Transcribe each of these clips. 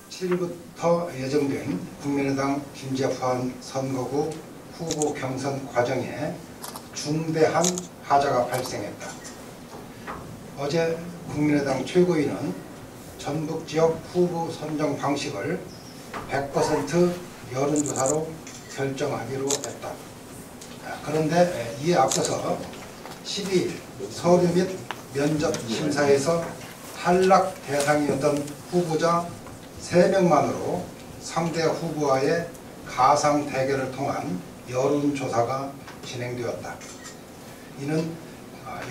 17일부터 예정된 국민의당 김재환 선거구 후보 경선 과정에 중대한 하자가 발생했다. 어제 국민의당 최고위는 전북지역 후보 선정 방식을 100% 여론조사로 결정하기로 했다. 그런데 이에 앞서서 12일 서류 및 면접 심사에서 탈락 대상이었던 후보자 3명만으로 상대 후보와의 가상 대결을 통한 여론조사가 진행되었다. 이는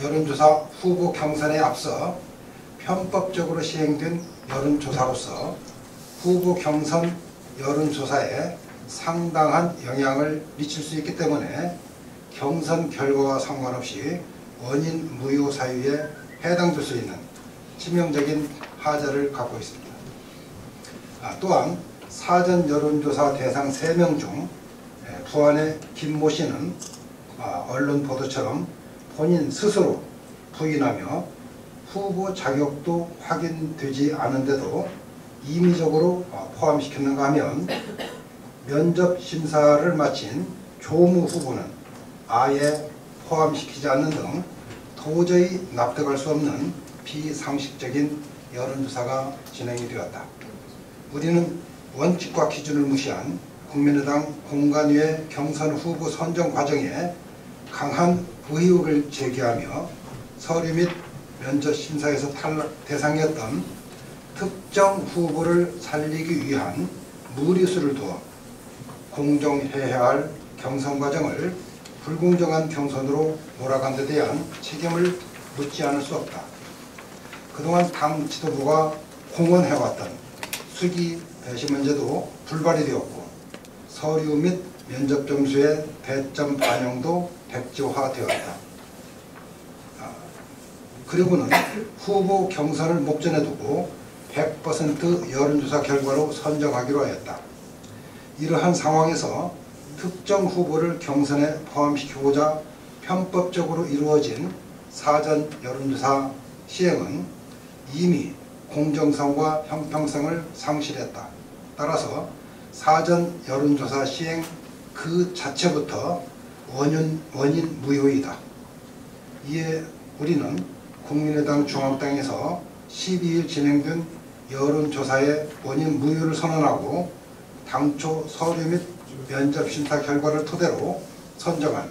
여론조사 후보 경선에 앞서 편법적으로 시행된 여론조사로서 후보 경선 여론조사에 상당한 영향을 미칠 수 있기 때문에 경선 결과와 상관없이 원인 무효 사유에 해당될 수 있는 치명적인 하자를 갖고 있습니다. 또한 사전 여론조사 대상 3명 중 부안의 김모 씨는 언론 보도처럼 본인 스스로 부인하며 후보 자격도 확인되지 않은데도 임의적으로 포함시켰는가 하면 면접 심사를 마친 조무 후보는 아예 포함시키지 않는 등 도저히 납득할 수 없는 비상식적인 여론조사가 진행이 되었다. 우리는 원칙과 기준을 무시한 국민의당 공관위의 경선 후보 선정 과정에 강한 의혹을 제기하며 서류 및 면접 심사에서 탈락 대상이었던 특정 후보를 살리기 위한 무리수를 두어 공정해야 할 경선 과정을 불공정한 경선으로 몰아간 데 대한 책임을 묻지 않을 수 없다. 그동안 당 지도부가 공언해왔던 수기 배시 문제도 불발이 되었고 서류 및 면접 점수의 배점 반영도 백지화되었다. 그리고는 후보 경선을 목전에 두고 100% 여론조사 결과로 선정하기로 하였다. 이러한 상황에서 특정 후보를 경선에 포함시키고자 편법적으로 이루어진 사전 여론조사 시행은 이미 공정성과 형평성을 상실했다. 따라서 사전 여론조사 시행 그 자체부터 원인 무효이다. 이에 우리는 국민의당 중앙당에서 12일 진행된 여론조사의 원인 무효를 선언하고 당초 서류 및 면접 심사 결과를 토대로 선정한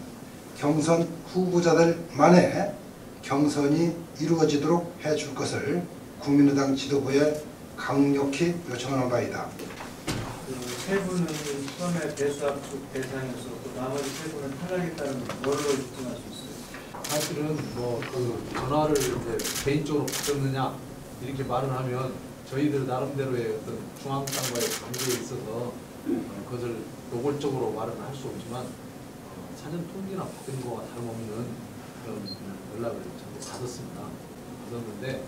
경선 후보자들만의 경선이 이루어지도록 해줄 것을 국민의당 지도부에 강력히 요청하는 바이다. 세 분은 처음에 배수압축 대상이었었고 나머지 세 분은 탈락했다는 뭘로 입증할 수 있어요? 사실은 그 전화를 이제 개인적으로 받았느냐 이렇게 말을 하면 저희들 나름대로의 어떤 중앙당과의 관계에 있어서 그것을 노골적으로 말은 할 수 없지만 사전 통지나 받은 거와 다름없는 그런 연락을 전부 받았는데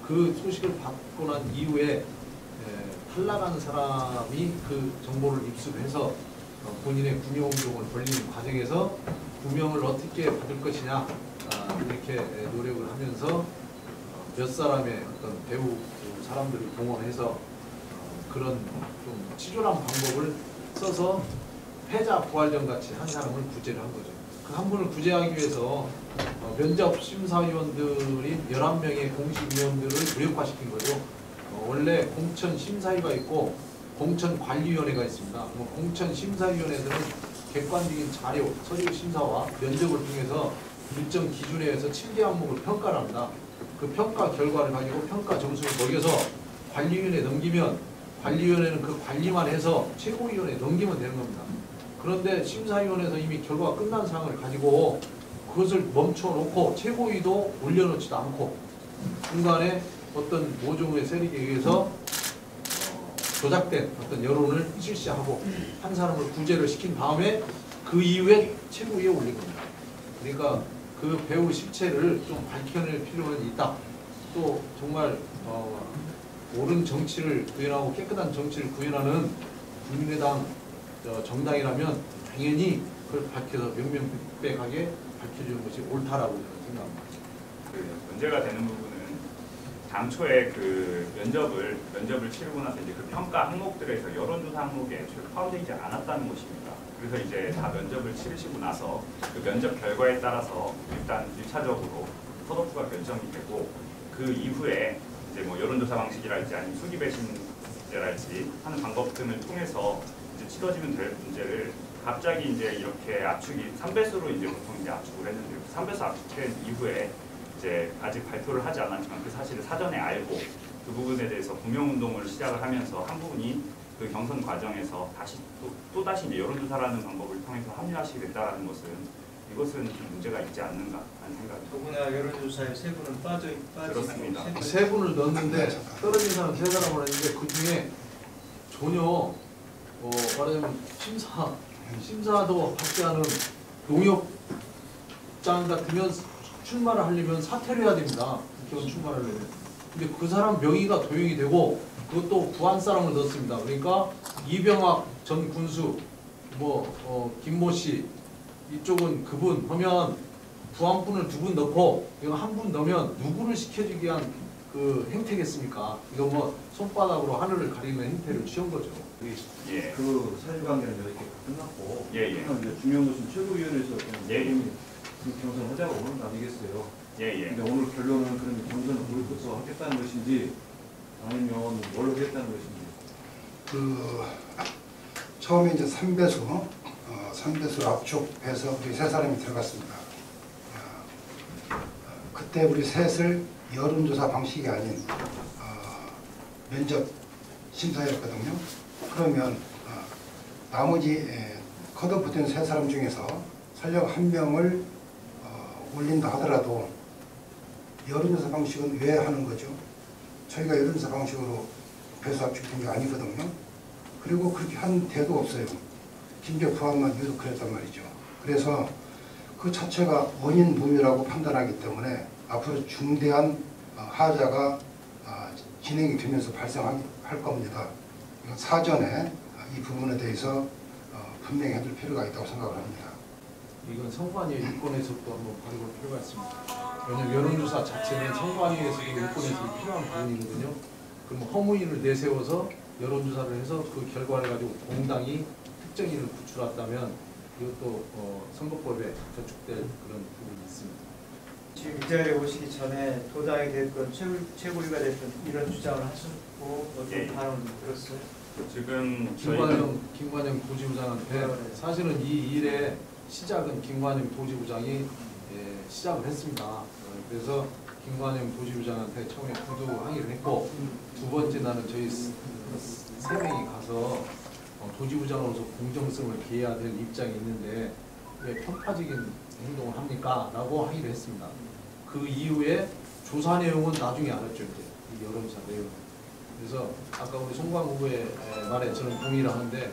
그 소식을 받고 난 이후에 탈락한 사람이 그 정보를 입수해서 본인의 구명용을 벌리는 과정에서 구명을 어떻게 받을 것이냐 이렇게 노력을 하면서 몇 사람의 어떤 배우 사람들을 동원해서 그런 좀 치졸한 방법을 써서 패자 부활전 같이 한 사람을 구제를 한 거죠. 그 한 분을 구제하기 위해서 면접 심사위원들인 11명의 공식위원들을 무력화시킨 거죠. 원래 공천심사위가 있고 공천관리위원회가 있습니다. 공천심사위원회들은 객관적인 자료, 서류 심사와 면접을 통해서 일정 기준에 의해서 7개 항목을 평가를 합니다. 그 평가 결과를 가지고 평가 점수를 먹여서 관리위원회에 넘기면 관리위원회는 그 관리만 해서 최고위원회에 넘기면 되는 겁니다. 그런데 심사위원회에서 이미 결과가 끝난 사항을 가지고 그것을 멈춰놓고 최고위도 올려놓지도 않고 중간에 어떤 모종의 세력에 의해서 조작된 어떤 여론을 실시하고 한 사람을 구제를 시킨 다음에 그 이후에 최고위에 올린 겁니다. 그러니까 그 배우 실체를 좀 밝혀낼 필요는 있다. 또 정말 옳은 정치를 구현하고 깨끗한 정치를 구현하는 국민의당 정당이라면 당연히 그걸 밝혀서 명명백백하게 밝혀주는 것이 옳다라고 저는 생각합니다. 그 문제가 되는 부분은 당초에 그 면접을 치르고 나서 이제 그 평가 항목들에서 여론조사 항목에 애초에 포함되지 않았다는 것입니다. 그래서 이제 다 면접을 치르시고 나서 그 면접 결과에 따라서 일단 1차적으로 컷오프가 결정이 되고 그 이후에 이제 뭐 여론조사 방식이랄지 아니면 수기 배신제랄지 하는 방법 등을 통해서 이제 치러지면 될 문제를 갑자기 이제 이렇게 압축이 3배수로 이제 보통 이제 압축을 했는데 3배수 압축된 이후에 이제 아직 발표를 하지 않았지만 그 사실을 사전에 알고 그 부분에 대해서 구명운동을 시작을 하면서 한 분이 그 경선 과정에서 다시 또다시 이제 여론조사라는 방법을 통해서 합류하시게 됐다는 것은 이것은 좀 문제가 있지 않는가 하는 생각이 듭니다. 더구나 여론조사에 세 분은 빠져있고 그렇습니다. 세 분을 넣었는데 떨어진 사람 세 사람을 했는데 그 중에 전혀 말하자면 심사도 받지 않은 농협장 같으면 출마를 하려면 사퇴를 해야 됩니다. 국회의원 출마를 하려면. 근데 그 사람 명의가 도용이 되고 그것도 부안 사람을 넣었습니다. 그러니까 이병학 전 군수, 김모 씨 이쪽은 그분 하면 부안분을 2분 넣고 이거 1분 넣으면 누구를 시켜주기 위한 그 행태겠습니까? 이거 뭐 손바닥으로 하늘을 가리는 행태를 취한 거죠. 예. 그 사실관계는 이렇게 끝났고 예. 중요한 것은 최고위원회에서 예. 경선하자고 오는 거 아니겠어요? 예. 근데 오늘 결론은 그럼 경선을 보이콧 하겠다는 것인지 아니면 뭘 하겠다는 것인지. 그 처음에 이제 3배수 압축해서 우리 세 사람이 들어갔습니다. 그때 우리 셋을 여론조사 방식이 아닌 면접 심사였거든요. 그러면 나머지 컷오프된 세 사람 중에서 설령 1명을 올린다 하더라도 여론조사 방식은 왜 하는 거죠? 저희가 여론조사 방식으로 배수 압축된 게 아니거든요. 그리고 그렇게 한 데도 없어요. 심지어 부안만 유독 그랬단 말이죠. 그래서 그 자체가 원인 무효라고 판단하기 때문에 앞으로 중대한 하자가 진행이 되면서 발생할 겁니다. 사전에 이 부분에 대해서 분명히 해둘 필요가 있다고 생각을 합니다. 이건 선관위 유권에서도 한번 발휘할 필요가 있습니다. 왜냐하면 여론조사 자체는 선관위에서도 유권에서 필요한 부분이거든요. 그럼 허무인을 내세워서 여론조사를 해서 그 결과를 가지고 공당이 특정인을 구출했다면 이것도 선거법에 저촉될 그런 부분이 있습니다. 지금 이 자리에 오시기 전에 도당이 됐건 최고위가 됐건 이런 주장을 하셨고 어떤 발언을 들었어요? 지금 김관영 도지부장한테 사실은 이 일의 시작은 김관영 도지부장이 시작을 했습니다. 그래서 김관영 도지부장한테 처음에 구두 항의를 했고 두 번째 나는 저희 세 명이 가서 도지부장으로서 공정성을 기해야 될 입장이 있는데 왜 편파적인 행동을 합니까? 라고 항의를 했습니다. 그 이후에 조사 내용은 나중에 알았죠. 이제 이 여론조사 내용. 그래서 아까 우리 송광 후보의 말에 저는 동의를 하는데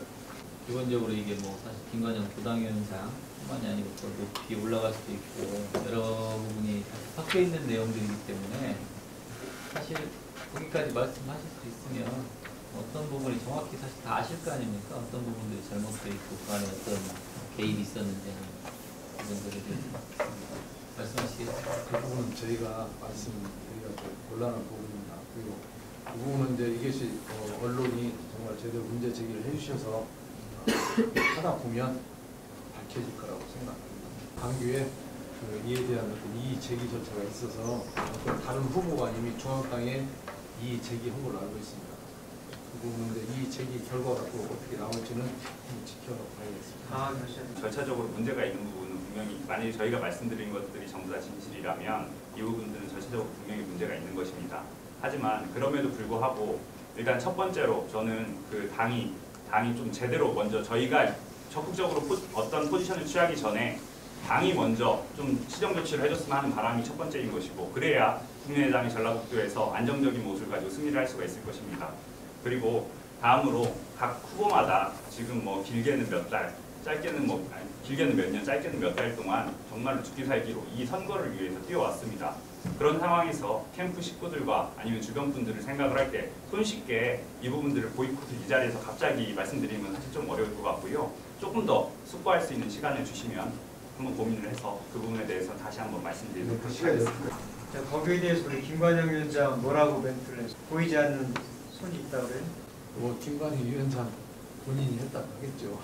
기본적으로 이게 뭐 사실 김관영 부당위원장 뿐만이 아니고 또 높이 올라갈 수도 있고 여러 부분이 섞여 있는 내용들이기 때문에 사실 거기까지 말씀하실 수 있으면 어떤 부분이 정확히 사실 다 아실 거 아닙니까? 어떤 부분들이 잘못되어 있고 그 안에 어떤 개입이 있었는지 이런 것에 대해서 말씀하시겠어요? 그 부분은 저희가 말씀드리기가 좀 곤란한 부분입니다. 그리고 그 부분은 이제 이것이 언론이 정말 제대로 문제 제기를 해주셔서 하다 보면 밝혀질 거라고 생각합니다. 당규에 이에 대한 이의 제기 절차가 있어서 다른 후보가 이미 중앙당에 이의 제기한 걸로 알고 있습니다. 그 부분인데 이 제기 결과가 또 어떻게 나올지는 지켜봐야겠습니다. 절차적으로 문제가 있는 부분은 분명히 만약에 저희가 말씀드린 것들이 전부 다 진실이라면 이 부분들은 절차적으로 분명히 문제가 있는 것입니다. 하지만 그럼에도 불구하고 일단 첫 번째로 저는 그 당이 좀 제대로 먼저 저희가 적극적으로 어떤 포지션을 취하기 전에 당이 먼저 좀 시정 조치를 해줬으면 하는 바람이 첫 번째인 것이고 그래야 국민의당이 전라북도에서 안정적인 모습을 가지고 승리를 할 수가 있을 것입니다. 그리고 다음으로 각 후보마다 지금 뭐 길게는 몇 달, 짧게는 길게는 몇 년, 짧게는 몇 달 동안 정말로 죽기 살기로 이 선거를 위해서 뛰어왔습니다. 그런 상황에서 캠프 식구들과 아니면 주변 분들을 생각을 할 때 손쉽게 이 부분들을 보이콧 이 자리에서 갑자기 말씀드리는 건 사실 좀 어려울 것 같고요. 조금 더 숙고할 수 있는 시간을 주시면 한번 고민을 해서 그 부분에 대해서 다시 한번 말씀드리도록 하겠습니다. 자, 거기에 대해서 우리 김관영 위원장 뭐라고 멘트를 했어요? 보이지 않는 손이 있다고 그래요? 김관희 위원장 본인이 했다고 하겠죠.